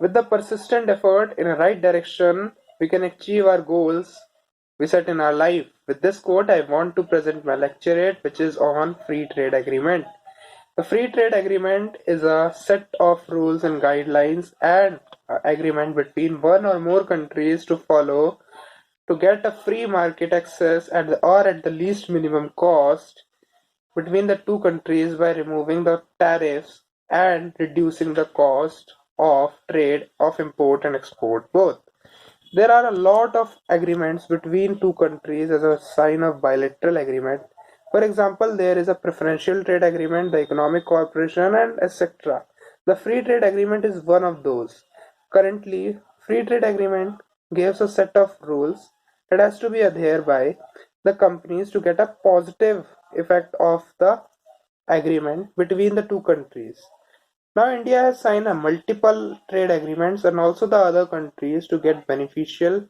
With the persistent effort in a right direction, we can achieve our goals we set in our life. With this quote, I want to present my lecturette, which is on free trade agreement. The free trade agreement is a set of rules and guidelines and agreement between one or more countries to follow to get a free market access or at the least minimum cost between the two countries by removing the tariffs and reducing the cost of trade of import and export both. There are a lot of agreements between two countries as a sign of bilateral agreement. For example, there is a preferential trade agreement, the economic cooperation, and etc. The free trade agreement is one of those. Currently, free trade agreement gives a set of rules that has to be adhered by the companies to get a positive effect of the agreement between the two countries. Now India has signed a multiple trade agreements and also the other countries to get beneficial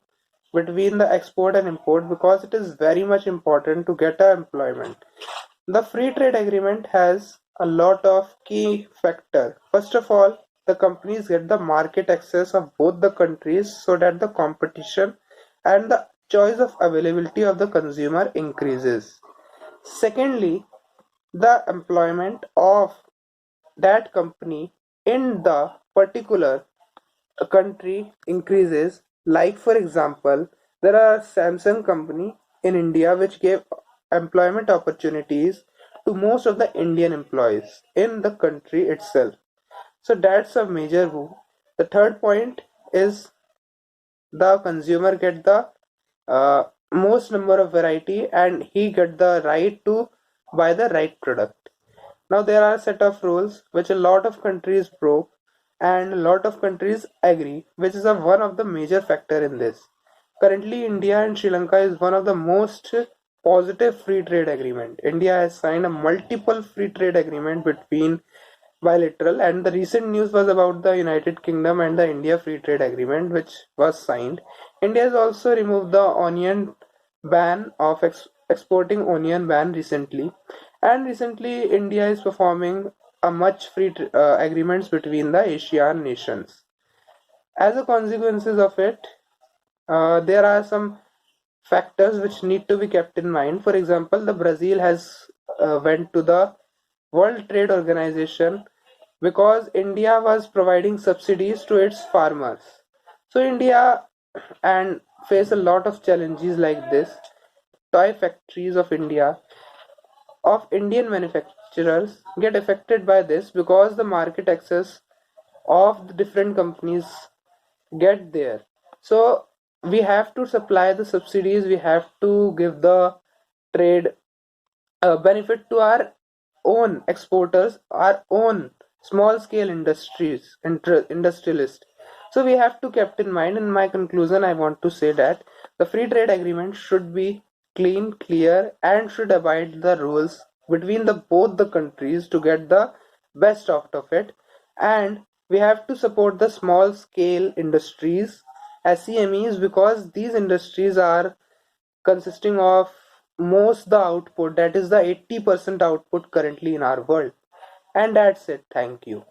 between the export and import because it is very much important to get employment. The free trade agreement has a lot of key factor. First of all, the companies get the market access of both the countries so that the competition and the choice of availability of the consumer increases. Secondly, the employment of that company in the particular country increases. Like for example, there are Samsung company in India which gave employment opportunities to most of the Indian employees in the country itself. So that's a major move. The third point is the consumer get the most number of variety and he get the right to buy the right product. Now there are a set of rules which a lot of countries broke and a lot of countries agree, which is one of the major factor in this. Currently, India and Sri Lanka is one of the most positive free trade agreement. India has signed a multiple free trade agreement between bilateral, and the recent news was about the United Kingdom and the India free trade agreement which was signed. India has also removed the onion ban of exporting onion ban recently, and recently India is performing a much free agreements between the Asian nations. As a consequences of it, there are some factors which need to be kept in mind. For example, the Brazil has went to the World Trade Organization because India was providing subsidies to its farmers. So India and face a lot of challenges like this. Toy factories of Indian manufacturers get affected by this because the market access of the different companies get there. So we have to supply the subsidies, we have to give the trade benefit to our own exporters, our own small scale industrialists. So we have to keep in mind. In my conclusion, I want to say that the free trade agreement should be clean, clear, and should abide the rules between the both the countries to get the best out of it. And we have to support the small scale industries, SEMEs, because these industries are consisting of most the output, that is the 80% output currently in our world. And that's it. Thank you.